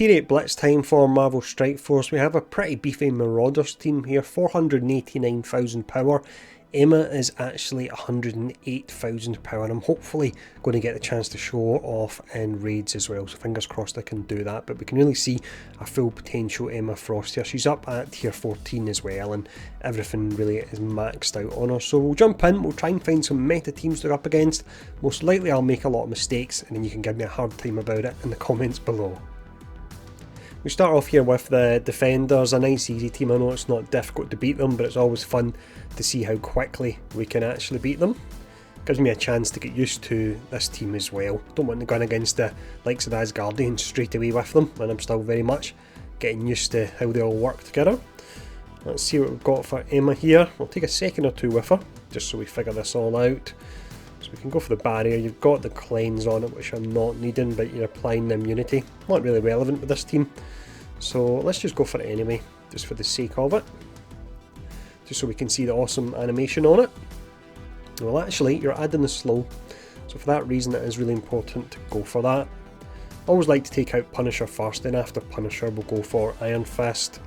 tier 8 Blitz time for Marvel Strike Force. We have a pretty beefy Marauders team here, 489,000 power. Emma is actually 108,000 power, and I'm hopefully going to get the chance to show off in raids as well, so fingers crossed I can do that. But we can really see a full potential Emma Frost here. She's up at tier 14 as well, and everything really is maxed out on her. So we'll jump in, we'll try and find some meta teams to go up against. Most likely I'll make a lot of mistakes, and then you can give me a hard time about it in the comments below. We start off here with the Defenders, a nice easy team. I know it's not difficult to beat them, but it's always fun to see how quickly we can actually beat them. Gives me a chance to get used to this team as well. Don't want to go in against the likes of the Asgardians straight away with them, and I'm still very much getting used to how they all work together. Let's see what we've got for Emma here. We'll take a second or two with her, just so we figure this all out. So we can go for the barrier. You've got the cleanse on it, which I'm not needing, but you're applying the immunity. Not really relevant with this team. So let's just go for it anyway, just for the sake of it. Just so we can see the awesome animation on it. Well, actually, you're adding the slow. So for that reason, it is really important to go for that. I always like to take out Punisher first, then after Punisher, we'll go for Iron Fist.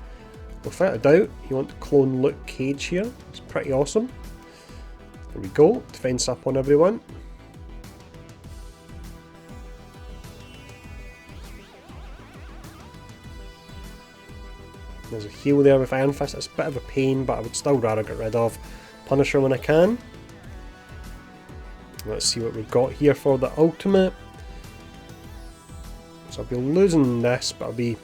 Without a doubt, you want to clone Luke Cage here. It's pretty awesome. There we go, defense up on everyone. There's a heal there with Iron Fist. It's a bit of a pain, but I would still rather get rid of Punisher when I can. Let's see what we've got here for the ultimate. So I'll be losing this, but I'll be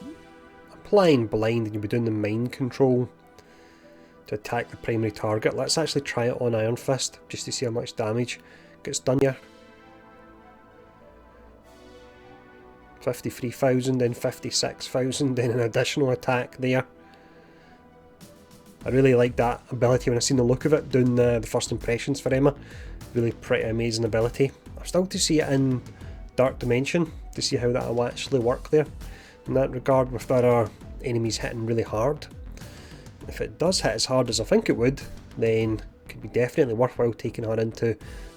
applying blind, and you'll be doing the mind control to attack the primary target. Let's actually try it on Iron Fist, just to see how much damage gets done here. 53,000, then 56,000, then an additional attack there. I really like that ability when I seen the look of it, doing the first impressions for Emma. Really pretty amazing ability. I'm still to see it in Dark Dimension, to see how that will actually work there. In that regard, with our enemies hitting really hard. If it does hit as hard as I think it would, then it could be definitely worthwhile taking her into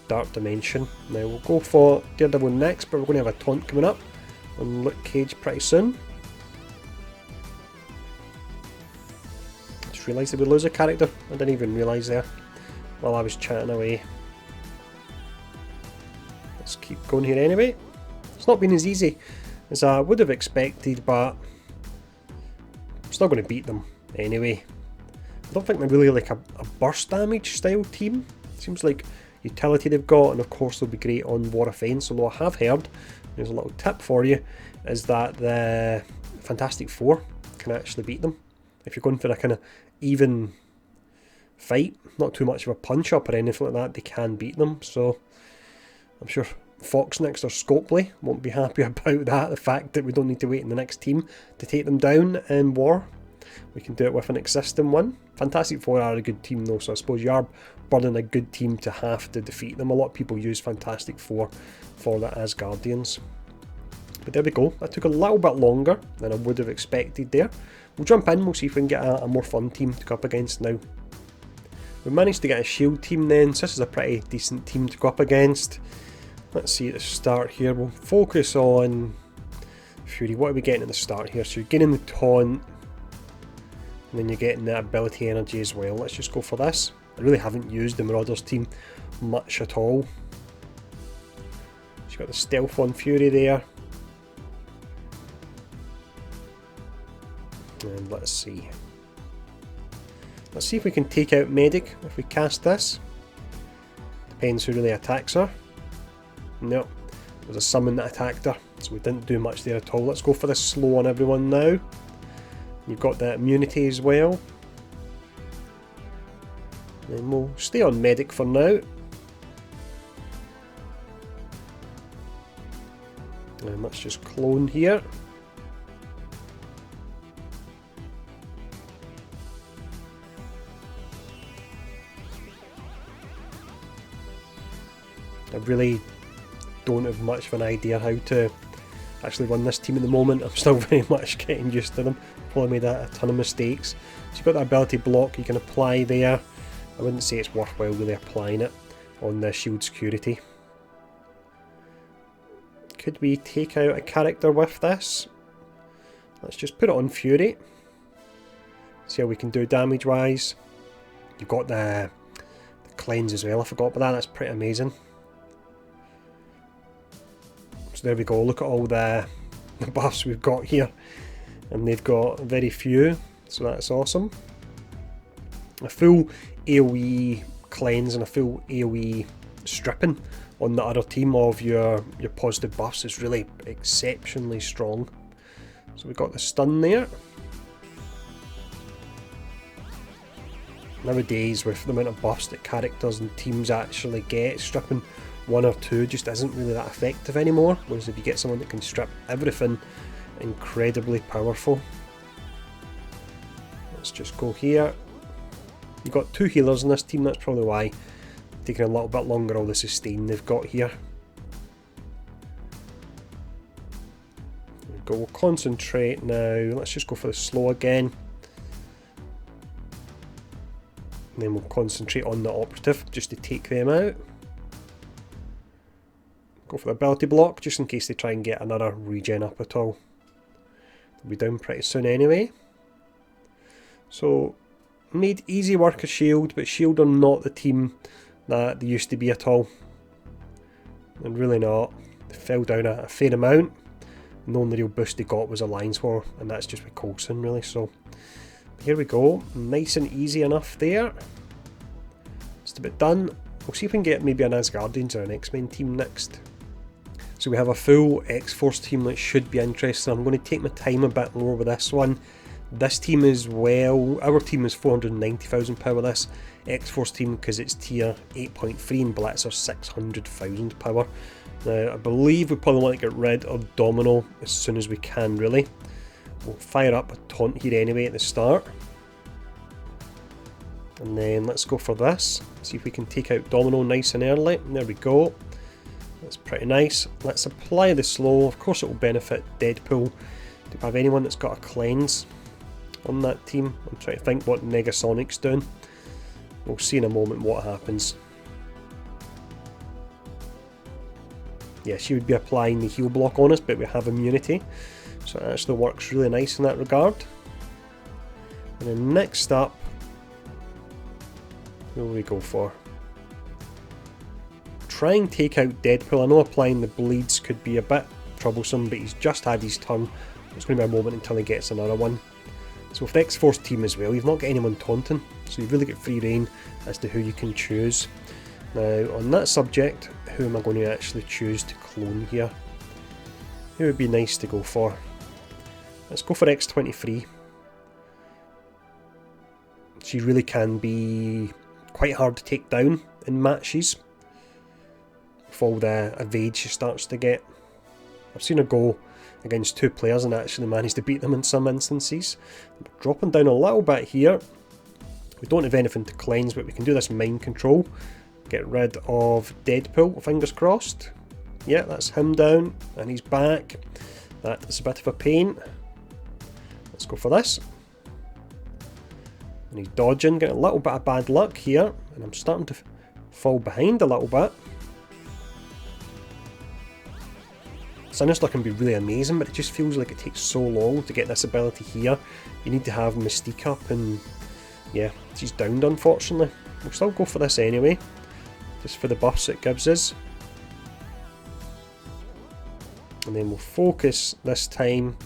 Dark Dimension. Now we'll go for Daredevil next, but we're going to have a taunt coming up on Luke Cage pretty soon. Just realised that we lose a character. I didn't even realise there while I was chatting away. Let's keep going here anyway. It's not been as easy as I would have expected, but I'm still going to beat them anyway. I don't think they're really like a burst damage style team. Seems like utility they've got, and of course they'll be great on War Offense, although I have heard, there's a little tip for you, is that the Fantastic Four can actually beat them. If you're going for a kind of even fight, not too much of a punch up or anything like that, they can beat them. So I'm sure Fox next or Scopely won't be happy about that, the fact that we don't need to wait in the next team to take them down in War. We can do it with an existing one. Fantastic Four are a good team though, so I suppose you are burning a good team to have to defeat them. A lot of people use Fantastic Four for the Asgardians. But there we go, that took a little bit longer than I would have expected there. We'll jump in, we'll see if we can get a more fun team to go up against now. We managed to get a shield team then, so this is a pretty decent team to go up against. Let's see at the start here, we'll focus on Fury. What are we getting at the start here? So you're getting the taunt, and then you're getting that ability energy as well. Let's just go for this. I really haven't used the Marauders team much at all. She's got the stealth on Fury there. And let's see. Let's see if we can take out Medic if we cast this. Depends who really attacks her. No, there was a summon that attacked her, so we didn't do much there at all. Let's go for this slow on everyone now. You've got the immunity as well. And we'll stay on Medic for now. And let's just clone here. I really don't have much of an idea how to actually run this team at the moment. I'm still very much getting used to them. Probably made a ton of mistakes. So you've got that ability block you can apply there. I wouldn't say it's worthwhile really applying it on the shield security. Could we take out a character with this? Let's just put it on Fury. See how we can do damage wise. You've got the cleanse as well, I forgot about that, that's pretty amazing. So there we go, look at all the buffs we've got here. And they've got very few, so that's awesome. A full AoE cleanse and a full AoE stripping on the other team of your positive buffs is really exceptionally strong. So we've got the stun there. Nowadays, with the amount of buffs that characters and teams actually get, stripping one or two just isn't really that effective anymore, whereas if you get someone that can strip everything, incredibly powerful. Let's just go here. You've got two healers in this team, that's probably why it's taking a little bit longer, all the sustain they've got here. There we go, we'll concentrate now, let's just go for the slow again. And then we'll concentrate on the operative just to take them out. Go for the ability block just in case they try and get another regen up at all. They'll be down pretty soon anyway. So, made easy work of Shield, but Shield are not the team that they used to be at all. They're really not. They fell down a fair amount. And the only real boost they got was Alliance War, and that's just with Coulson really, so. Here we go, nice and easy enough there. Just about done. We'll see if we can get maybe an Asgardians or an X-Men team next. So we have a full X-Force team that should be interesting. I'm going to take my time a bit more with this one. This team as well, our team is 490,000 power, this X-Force team, because it's tier 8.3 and Blitz are 600,000 power. Now I believe we probably want to get rid of Domino as soon as we can really. We'll fire up a taunt here anyway at the start. And then let's go for this. See if we can take out Domino nice and early. There we go. That's pretty nice. Let's apply the slow. Of course it will benefit Deadpool. Do we have anyone that's got a cleanse on that team? I'm trying to think what Negasonic's doing. We'll see in a moment what happens. Yeah, she would be applying the heal block on us, but we have immunity. So it actually works really nice in that regard. And then next up, who will we go for? Try and take out Deadpool. I know applying the bleeds could be a bit troublesome, but he's just had his turn. It's going to be a moment until he gets another one. So with the X-Force team as well, you've not got anyone taunting, so you've really got free reign as to who you can choose. Now on that subject, who am I going to actually choose to clone here? Who would be nice to go for? Let's go for X23. She really can be quite hard to take down in matches with all the evade she starts to get. I've seen her go against two players and actually managed to beat them in some instances. Dropping down a little bit here. We don't have anything to cleanse, but we can do this mind control. Get rid of Deadpool, fingers crossed. Yeah, that's him down and he's back. That is a bit of a pain. Let's go for this. And he's dodging, getting a little bit of bad luck here. And I'm starting to fall behind a little bit. Sinister can be really amazing, but it just feels like it takes so long to get this ability here. You need to have Mystique up, and yeah, she's downed unfortunately. We'll still go for this anyway, just for the buffs it gives us. And then we'll focus this time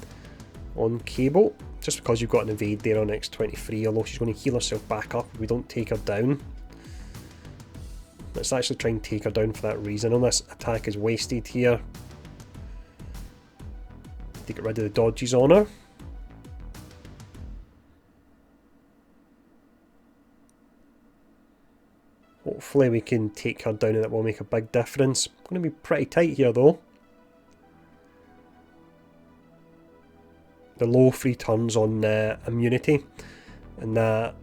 on Cable, just because you've got an evade there on X23, although she's going to heal herself back up if we don't take her down. Let's actually try and take her down for that reason. I know this attack is wasted here. To get rid of the dodges on her. Hopefully we can take her down and it will make a big difference. It's going to be pretty tight here though. The low free turns on immunity and that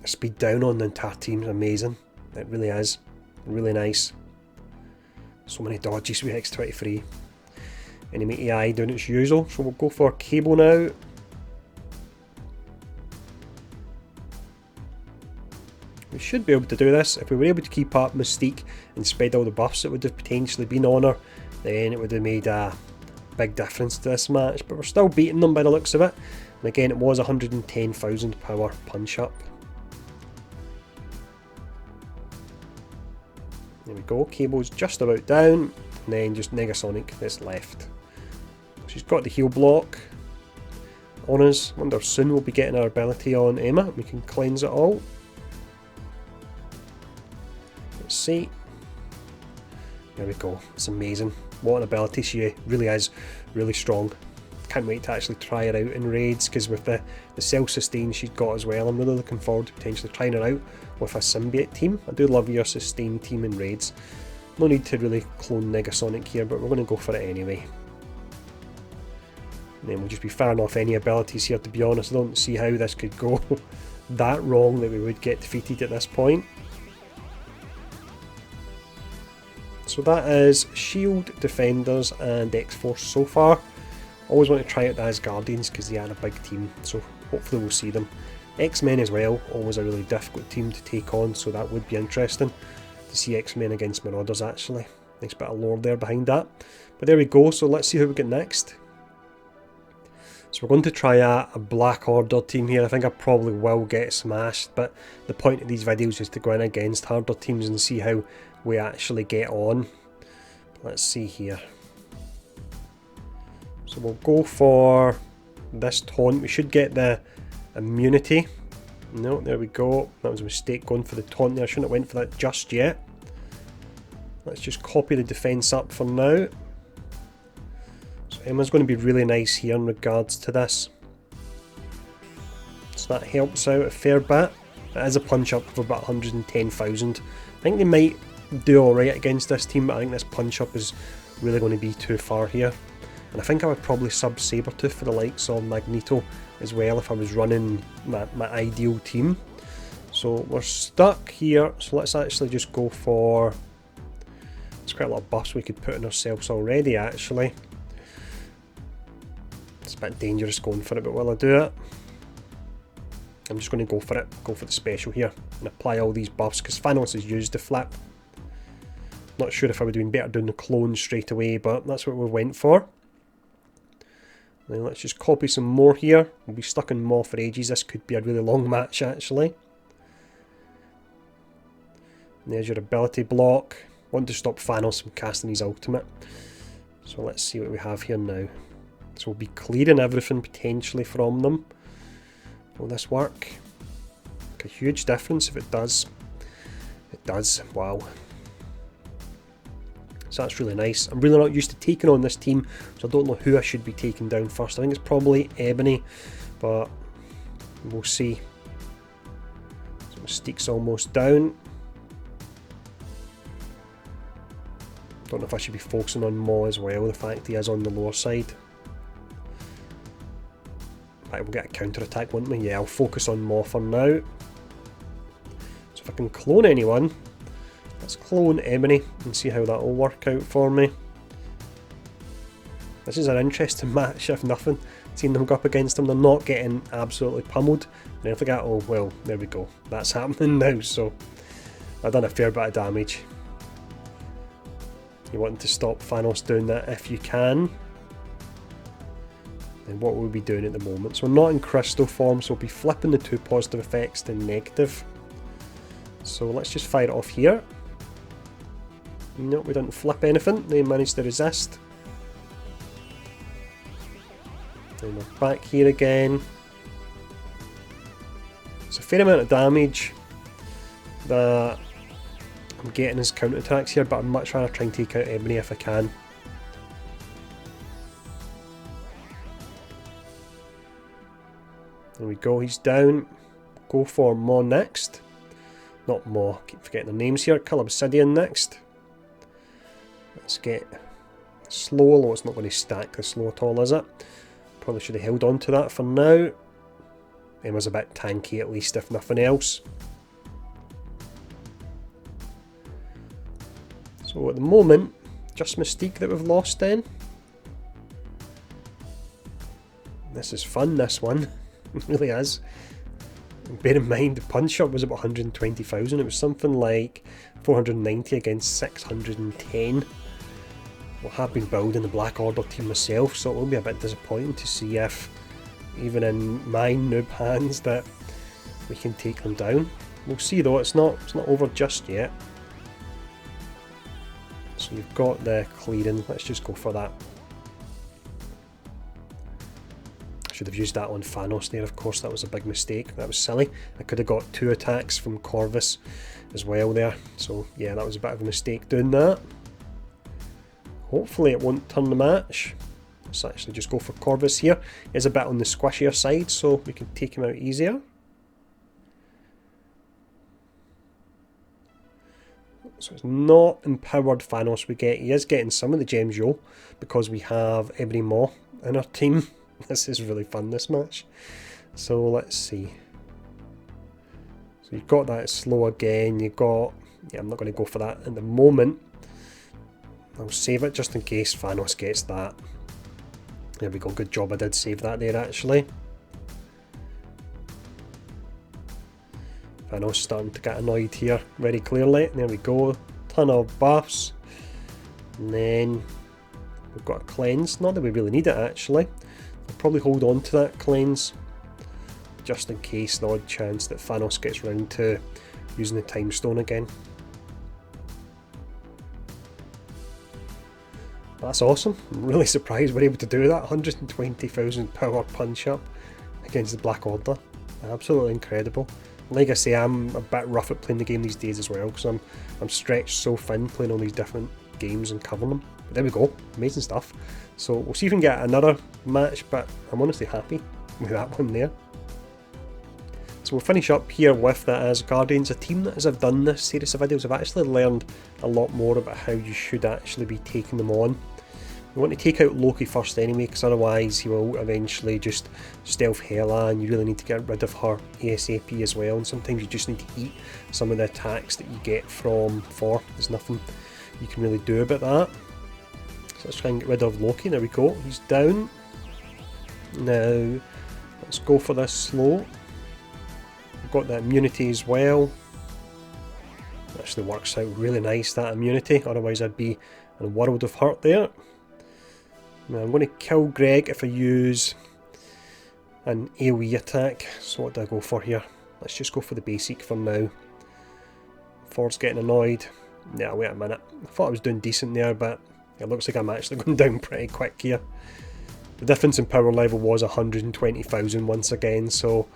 speed down on the entire team is amazing. It really is. Really nice. So many dodges with X23. Enemy AI doing its usual, so we'll go for Cable now. We should be able to do this. If we were able to keep up Mystique and spread all the buffs that would have potentially been on her, then it would have made a big difference to this match, but we're still beating them by the looks of it. And again, it was 110,000 power Punchup. There we go, cable's just about down, and then just Negasonic that's left. She's got the heal block on us. I wonder soon we'll be getting our ability on Emma. We can cleanse it all. Let's see. There we go. It's amazing. What an ability she really is. Really strong. Can't wait to actually try her out in raids, because with the self-sustain she's got as well, I'm really looking forward to potentially trying her out with a symbiote team. I do love your sustain team in raids. No need to really clone Negasonic here, but we're going to go for it anyway. And then we'll just be firing off any abilities here, to be honest. I don't see how this could go that wrong that we would get defeated at this point. So that is Shield, Defenders and X-Force so far. Always want to try out the Asgardians because they are a big team, so hopefully we'll see them. X-Men as well, always a really difficult team to take on, so that would be interesting to see X-Men against Marauders actually. Nice bit of lore there behind that. But there we go, so let's see who we get next. So we're going to try a Black Order team here. I think I probably will get smashed, but the point of these videos is to go in against harder teams and see how we actually get on. Let's see here. So we'll go for this taunt. We should get the immunity. No, there we go. That was a mistake going for the taunt there. I shouldn't have went for that just yet. Let's just copy the defense up for now. So Emma's going to be really nice here in regards to this. So that helps out a fair bit. It is a Punchup of about 110,000. I think they might do alright against this team, but I think this Punchup is really going to be too far here. And I think I would probably sub Sabretooth for the likes of Magneto as well if I was running my ideal team. So we're stuck here, so let's actually just go for... There's quite a lot of buffs we could put on ourselves already actually. It's a bit dangerous going for it, but while I do it, I'm just going to go for it, go for the special here and apply all these buffs because Thanos has used the flip. Not sure if I would have been better doing the clone straight away, but that's what we went for. Then let's just copy some more here. We'll be stuck in Maw for ages. This could be a really long match actually. And there's your ability block. Want to stop Thanos from casting his ultimate. So let's see what we have here now. So we'll be clearing everything potentially from them. Will this work? Make a huge difference if it does. It does. Wow. So that's really nice. I'm really not used to taking on this team, so I don't know who I should be taking down first. I think it's probably Ebony, but we'll see. So Mystique's almost down. Don't know if I should be focusing on Maw as well, the fact he is on the lower side. Right, we'll get a counter attack, won't we? Yeah, I'll focus on Maw for now. So if I can clone anyone, let's clone Ebony and see how that will work out for me. This is an interesting match, if nothing. Seeing them go up against them, they're not getting absolutely pummeled. And then I forget, oh well, there we go. That's happening now, so I've done a fair bit of damage. You want to stop Thanos doing that if you can. And what we'll be doing at the moment. So we're not in crystal form, so we'll be flipping the two positive effects to negative. So let's just fire it off here. No, we didn't flip anything. They managed to resist. And we're back here again. It's a fair amount of damage that I'm getting as counter attacks here, but I'd much rather try and take out Ebony if I can. There we go, he's down. Go for Maw next. Not Maw, keep forgetting their names here. Colour Obsidian next. Let's get slow, although it's not going to stack the slow at all, is it? Probably should have held on to that for now. Emma's a bit tanky at least, if nothing else. So at the moment, just Mystique that we've lost then. This is fun, this one. It really is. Bear in mind, the Punchup was about 120,000. It was something like 490 against 610. I have been building the Black Order team myself, so it will be a bit disappointing to see if, even in my noob hands, that we can take them down. We'll see though, it's not over just yet. So you've got the clearing, let's just go for that. I should have used that on Thanos there, of course, that was a big mistake, that was silly. I could have got 2 attacks from Corvus as well there, so yeah, that was a bit of a mistake doing that. Hopefully it won't turn the match. Let's actually just go for Corvus here. He's a bit on the squishier side, so we can take him out easier. So it's not empowered Thanos we get. He is getting some of the gems, yo, because we have every Maw in our team. This is really fun, this match. So let's see. So you've got that slow again. You've got... yeah, I'm not going to go for that at the moment. I'll save it just in case Thanos gets that. There we go, good job I did save that there actually. Thanos starting to get annoyed here very clearly. There we go, ton of buffs. And then we've got a cleanse, not that we really need it actually. I'll probably hold on to that cleanse just in case, the odd chance that Thanos gets round to using the time stone again. That's awesome. I'm really surprised we're able to do that. 120,000 power punch up against the Black Order. Absolutely incredible. Like I say, I'm a bit rough at playing the game these days as well, because I'm stretched so thin playing all these different games and covering them. But there we go, amazing stuff. So we'll see if we can get another match, but I'm honestly happy with that one there. So we'll finish up here with the Asgardians, a team that, as I've done this series of videos, I've actually learned a lot more about how you should actually be taking them on. You want to take out Loki first anyway, because otherwise he will eventually just stealth Hela, and you really need to get rid of her ASAP as well, and sometimes you just need to eat some of the attacks that you get from Thor. There's nothing you can really do about that. So let's try and get rid of Loki. There we go, he's down. Now let's go for this slow. We've got that immunity as well. It actually works out really nice, that immunity, otherwise I'd be in a world of hurt there. Now I'm going to kill Greg if I use an AoE attack. So what do I go for here? Let's just go for the basic for now. Thor's getting annoyed. Yeah, wait a minute. I thought I was doing decent there, but it looks like I'm actually going down pretty quick here. The difference in power level was 120,000 once again, so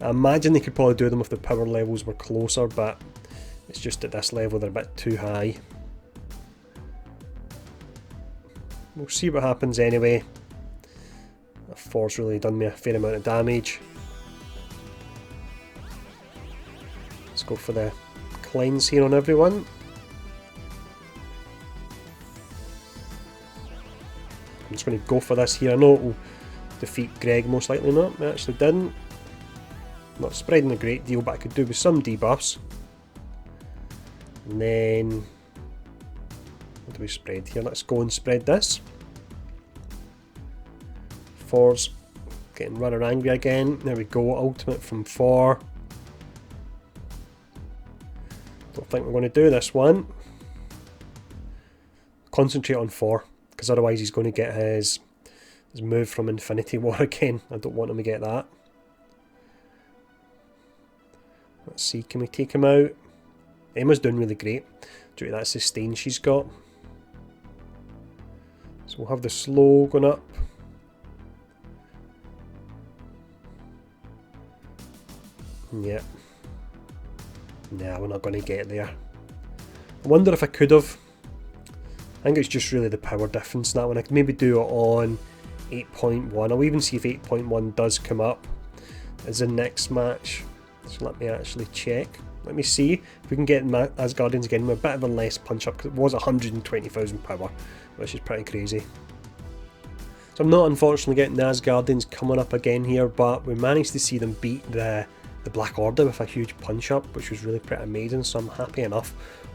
I imagine they could probably do them if the power levels were closer, but it's just at this level they're a bit too high. We'll see what happens anyway. Thor's really done me a fair amount of damage. Let's go for the cleanse here on everyone. I'm just going to go for this here. I know it will defeat Greg most likely. Not, it actually didn't. Not spreading a great deal, but I could do with some debuffs. And then, what do we spread here? Let's go and spread this. Thor's getting rather angry again. There we go, ultimate from Thor. Don't think we're going to do this one. Concentrate on Thor, because otherwise he's going to get his move from Infinity War again. I don't want him to get that. Let's see, can we take him out? Emma's doing really great due to that sustain she's got. So we'll have the slow going up. Yep. Nah, we're not going to get there. I wonder if I could have. I think it's just really the power difference in that one. I could maybe do it on 8.1. I'll even see if 8.1 does come up as the next match. So let me actually check. Let me see if we can get Asgardians again with a bit of a less punch up, because it was 120,000 power, which is pretty crazy. So I'm not unfortunately getting the Asgardians coming up again here, but we managed to see them beat the Black Order with a huge punch up, which was really pretty amazing, so I'm happy enough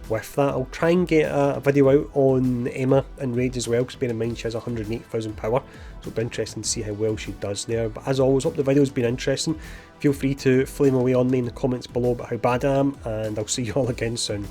with that. I'll try and get a video out on Emma in Rage as well, because bear in mind she has 108,000 power, so it'll be interesting to see how well she does there. But as always, hope the video's been interesting. Feel free to flame away on me in the comments below about how bad I am, and I'll see you all again soon.